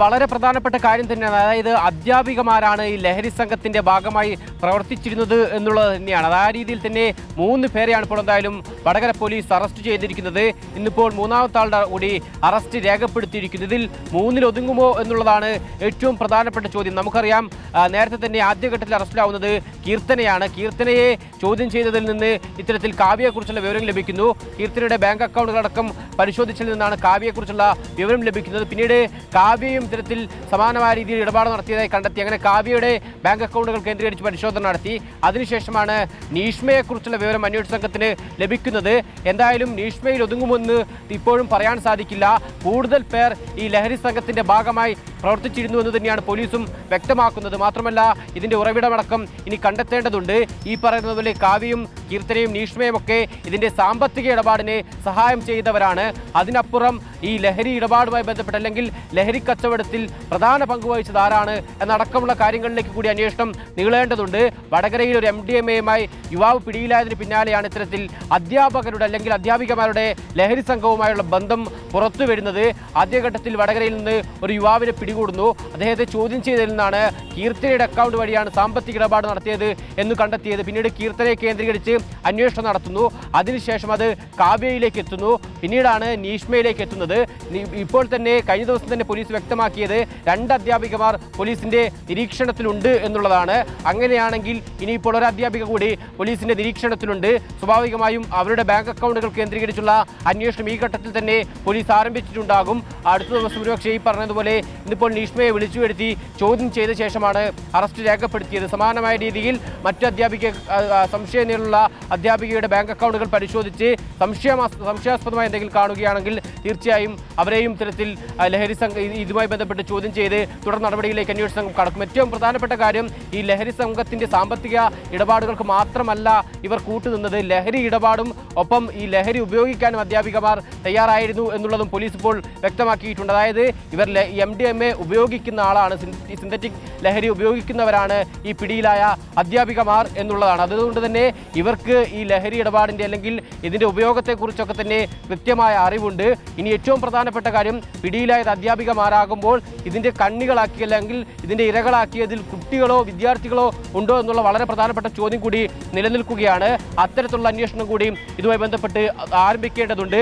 വളരെ പ്രധാനപ്പെട്ട കാര്യം തന്നെയാണ്. അതായത് അധ്യാപികമാരാണ് ഈ ലഹരി സംഘത്തിന്റെ ഭാഗമായി പ്രവർത്തിച്ചിരുന്നത് എന്നുള്ളത് തന്നെയാണ്. ആ രീതിയിൽ തന്നെ 3 പേരെയാണ് ഇപ്പോൾ എന്തായാലും വടകര പോലീസ് അറസ്റ്റ് ചെയ്തിരിക്കുന്നത്. ഇന്നിപ്പോൾ മൂന്നാമത്തെ ആളുടെ കൂടി അറസ്റ്റ് രേഖപ്പെടുത്തിയിരിക്കുന്നത്. ഇതിൽ 3-ൽ ഒതുങ്ങുമോ എന്നുള്ളതാണ് ഏറ്റവും പ്രധാനപ്പെട്ട ചോദ്യം. നമുക്കറിയാം, നേരത്തെ തന്നെ ആദ്യഘട്ടത്തിൽ അറസ്റ്റിലാവുന്നത് കീർത്തനയാണ്. കീർത്തനയെ ചോദ്യം ചെയ്തതിൽ നിന്ന് ഇത്തരത്തിൽ കാവ്യയെക്കുറിച്ചുള്ള വിവരം ലഭിക്കുന്നു. കീർത്തനയുടെ ബാങ്ക് അക്കൗണ്ടുകളടക്കം പരിശോധിച്ചതിൽ നിന്നാണ് കാവ്യയെക്കുറിച്ചുള്ള വിവരം ലഭിക്കുന്നത്. പിന്നീട് കാവ്യയും ഇത്തരത്തിൽ സമാനമായ രീതിയിൽ ഇടപാട് നടത്തിയതായി കണ്ടെത്തി. അങ്ങനെ കാവ്യയുടെ ബാങ്ക് അക്കൗണ്ടുകൾ കേന്ദ്രീകരിച്ച് പരിശോധന നടത്തി. അതിനുശേഷമാണ് നീഷ്മയെക്കുറിച്ചുള്ള വിവരം അന്വേഷണ സംഘത്തിന് ലഭിക്കുന്നത്. എന്തായാലും നീഷ്മയിൽ ഒതുങ്ങുമെന്ന് ഇപ്പോഴും പറയാൻ സാധിക്കില്ല. കൂടുതൽ പേർ ഈ ലഹരി സംഘത്തിന്റെ ഭാഗമായി പ്രവർത്തിച്ചിരുന്നു എന്ന് തന്നെയാണ് പോലീസും വ്യക്തമാക്കുന്നത്. മാത്രമല്ല, ഇതിന്റെ ഉറവിടമടക്കം ഇനി കണ്ടെത്തേണ്ടതുണ്ട്. ഈ പറയുന്നത് പോലെ കാവ്യയും കീർത്തനയും നീഷ്മയും ഒക്കെ ഇതിന്റെ സാമ്പത്തിക ഇടപാടിന് സഹായം ചെയ്തവരാണ്. അതിനപ്പുറം ഈ ലഹരി ഇടപാടുമായി ബന്ധപ്പെട്ട് അല്ലെങ്കിൽ ലഹരി കച്ചവടത്തിൽ പ്രധാന പങ്കുവഹിച്ചത് ആരാണ് എന്നടക്കമുള്ള കാര്യങ്ങളിലേക്ക് കൂടി അന്വേഷണം നീളേണ്ടതുണ്ട്. വടകരയിൽ ഒരു MDMA-യുമായി യുവാവ് പിടിയിലായതിന് പിന്നാലെയാണ് ഇത്തരത്തിൽ അധ്യാപകരുടെ അല്ലെങ്കിൽ അധ്യാപികമാരുടെ ലഹരി സംഘവുമായുള്ള ബന്ധം പുറത്തു വരുന്നത്. ആദ്യഘട്ടത്തിൽ വടകരയിൽ നിന്ന് ഒരു യുവാവിനെ പിടികൂടുന്നു. അദ്ദേഹത്തെ ചോദ്യം ചെയ്തതിൽ നിന്നാണ് കീർത്തനയുടെ അക്കൗണ്ട് വഴിയാണ് സാമ്പത്തിക ഇടപാട് നടത്തിയത് എന്ന് കണ്ടെത്തിയത്. പിന്നീട് കീർത്തനയെ കേന്ദ്രീകരിച്ച് അന്വേഷണം നടത്തുന്നു. അതിനുശേഷം അത് കാവ്യയിലേക്ക് എത്തുന്നു. പിന്നീടാണ് നീഷ്മയിലേക്ക് എത്തുന്നത്. ഇപ്പോൾ തന്നെ കഴിഞ്ഞ ദിവസം തന്നെ പോലീസ് വ്യക്തമാക്കിയത് 2 അധ്യാപികമാർ പോലീസിന്റെ നിരീക്ഷണത്തിലുണ്ട് എന്നുള്ളതാണ്. അങ്ങനെയാണെങ്കിൽ ഇനിയിപ്പോൾ ഒരു അധ്യാപിക കൂടി പോലീസിന്റെ നിരീക്ഷണത്തിലുണ്ട്. സ്വാഭാവികമായും അവരുടെ ബാങ്ക് അക്കൗണ്ടുകൾ കേന്ദ്രീകരിച്ചുള്ള അന്വേഷണം ഈ ഘട്ടത്തിൽ തന്നെ പോലീസ് ആരംഭിച്ചിട്ടുണ്ടാകും. അടുത്ത ദിവസം ഒരുപക്ഷെ ഈ പറഞ്ഞതുപോലെ ഇന്നിപ്പോൾ നീഷ്മയെ വിളിച്ചു വരുത്തി ചോദ്യം ചെയ്ത ശേഷമാണ് അറസ്റ്റ് രേഖപ്പെടുത്തിയത്. സമാനമായ രീതിയിൽ മറ്റ് സംശയനിലുള്ള അധ്യാപികയുടെ ബാങ്ക് അക്കൗണ്ടുകൾ പരിശോധിച്ച് സംശയാസ്പദമായ എന്തെങ്കിലും കാണുകയാണെങ്കിൽ തീർച്ചയായും അവരെയും ഇത്തരത്തിൽ ലഹരി ഇതുമായി ബന്ധപ്പെട്ട് ചോദ്യം ചെയ്ത് തുടർ നടപടിയിലേക്ക് അന്വേഷണ സംഘം കടക്കും. ഏറ്റവും പ്രധാനപ്പെട്ട കാര്യം, ഈ ലഹരി സംഘത്തിന്റെ സാമ്പത്തിക ഇടപാടുകൾക്ക് മാത്രമല്ല ഇവർ കൂട്ടുനിന്നത്, ലഹരി ഇടപാടും ഒപ്പം ഈ ലഹരി ഉപയോഗിക്കാനും അധ്യാപികമാർ തയ്യാറായിരുന്നു എന്നുള്ളതും പോലീസ് ഇപ്പോൾ വ്യക്തമാക്കിയിട്ടുണ്ട്. അതായത് ഇവർ MDMA ഉപയോഗിക്കുന്ന ആളാണ്, സിന്തറ്റിക് ലഹരി ഉപയോഗിക്കുന്നവരാണ് ഈ പിടിയിലായ അധ്യാപികമാർ എന്നുള്ളതാണ്. അതുകൊണ്ട് തന്നെ ഇവർക്ക് ഈ ലഹരി ഇടപാടിൻ്റെ അല്ലെങ്കിൽ ഇതിൻ്റെ ഉപയോഗത്തെക്കുറിച്ചൊക്കെ തന്നെ കൃത്യമായ അറിവുണ്ട്. ഇനി ഏറ്റവും പ്രധാനപ്പെട്ട കാര്യം, പിടിയിലായത് അധ്യാപികമാരാകുമ്പോൾ ഇതിൻ്റെ കണ്ണികളാക്കി അല്ലെങ്കിൽ ഇതിൻ്റെ ഇരകളാക്കിയതിൽ കുട്ടികളോ വിദ്യാർത്ഥികളോ ഉണ്ടോ എന്നുള്ള വളരെ പ്രധാനപ്പെട്ട ചോദ്യം കൂടി നിലനിൽക്കുകയാണ്. അത്തരത്തിലുള്ള അന്വേഷണം കൂടി ഇതുമായി ബന്ധപ്പെട്ട് ആരംഭിക്കേണ്ടതുണ്ട്.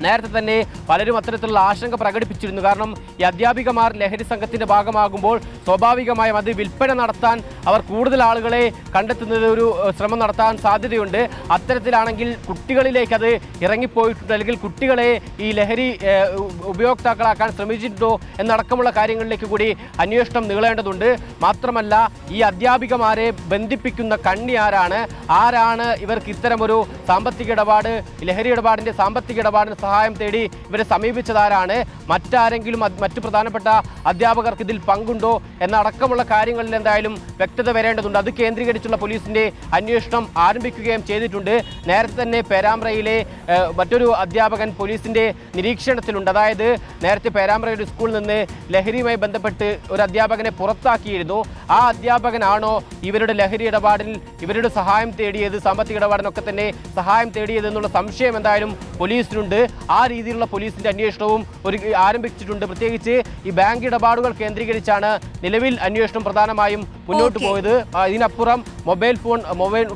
നേരത്തെ തന്നെ പലരും അത്തരത്തിലുള്ള ആശങ്ക പ്രകടിപ്പിച്ചിരുന്നു. കാരണം ഈ അധ്യാപികമാർ ലഹരി സംഘത്തിൻ്റെ ഭാഗമാകുമ്പോൾ സ്വാഭാവികമായും അത് വിൽപ്പന നടത്താൻ അവർ കൂടുതൽ ആളുകളെ കണ്ടെത്തുന്നത് ഒരു ശ്രമം നടത്താൻ സാധ്യതയുണ്ട്. അത്തരത്തിലാണെങ്കിൽ കുട്ടികളിലേക്ക് അത് ഇറങ്ങിപ്പോയിട്ടുണ്ട് അല്ലെങ്കിൽ കുട്ടികളെ ഈ ലഹരി ഉപയോക്താക്കളാക്കാൻ ശ്രമിച്ചിട്ടുണ്ടോ എന്നടക്കമുള്ള കാര്യങ്ങളിലേക്ക് കൂടി അന്വേഷണം നീളേണ്ടതുണ്ട്. മാത്രമല്ല, ഈ അധ്യാപികമാരെ ബന്ധിപ്പിക്കുന്ന കണ്ണി ആരാണ് ഇവർക്ക് ഇത്തരമൊരു സാമ്പത്തിക ഇടപാട്, ലഹരി ഇടപാടിൻ്റെ സാമ്പത്തിക ഇടപാടിന് സഹായം തേടി ഇവരെ സമീപിച്ചതാരാണ്, മറ്റാരെങ്കിലും മറ്റു പ്രധാനപ്പെട്ട അധ്യാപകർക്ക് ഇതിൽ പങ്കുണ്ടോ എന്നടക്കമുള്ള കാര്യങ്ങളിൽ എന്തായാലും വ്യക്തത വരേണ്ടതുണ്ട്. അത് കേന്ദ്രീകരിച്ചുള്ള പോലീസിന്റെ അന്വേഷണം ആരംഭിക്കുകയും ചെയ്തിട്ടുണ്ട്. നേരത്തെ തന്നെ പേരാമ്പ്രയിലെ മറ്റൊരു അധ്യാപകൻ പോലീസിന്റെ നിരീക്ഷണത്തിലുണ്ട്. അതായത് നേരത്തെ പേരാമ്പ്രയുടെ സ്കൂളിൽ നിന്ന് ലഹരിയുമായി ബന്ധപ്പെട്ട് ഒരു അധ്യാപകനെ പുറത്താക്കിയിരുന്നു. ആ അധ്യാപകനാണോ ഇവരുടെ ലഹരി ഇടപാടിൽ ഇവരുടെ സഹായം തേടിയത്, സാമ്പത്തിക ഇടപാടിനൊക്കെ തന്നെ സഹായം തേടിയത് എന്നുള്ള സംശയം എന്തായാലും പോലീസിനുണ്ട്. ആ രീതിയിലുള്ള പോലീസിന്റെ അന്വേഷണവും ആരംഭിച്ചിട്ടുണ്ട്. പ്രത്യേകിച്ച് ഈ ബാങ്ക് ഇടപാടുകൾ കേന്ദ്രീകരിച്ചാണ് നിലവിൽ അന്വേഷണം പ്രധാനമായും മുന്നോട്ട് പോയത്. ഇതിനപ്പുറം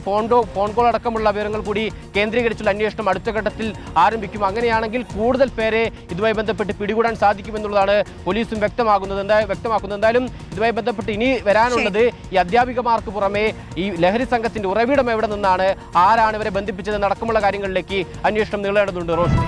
ഫോൺ കോൾ അടക്കമുള്ള വിവരങ്ങൾ കൂടി കേന്ദ്രീകരിച്ചുള്ള അന്വേഷണം അടുത്ത ഘട്ടത്തിൽ ആരംഭിക്കും. അങ്ങനെയാണെങ്കിൽ കൂടുതൽ പേരെ ഇതുമായി ബന്ധപ്പെട്ട് പിടികൂടാൻ സാധിക്കുമെന്നുള്ളതാണ് പോലീസും വ്യക്തമാക്കുന്നത്. എന്തായാലും ഇതുമായി ബന്ധപ്പെട്ട് ഇനി വരാനുള്ളത് ഈ അധ്യാപികമാർക്ക് പുറമെ ഈ ലഹരി സംഘത്തിന്റെ ഉറവിടം എവിടെ നിന്നാണ്, ആരാണ് ഇവരെ ബന്ധിപ്പിച്ചത് അടക്കമുള്ള കാര്യങ്ങളിലേക്ക് അന്വേഷണം നീളേണ്ടതുണ്ട്. റോഷ്നി.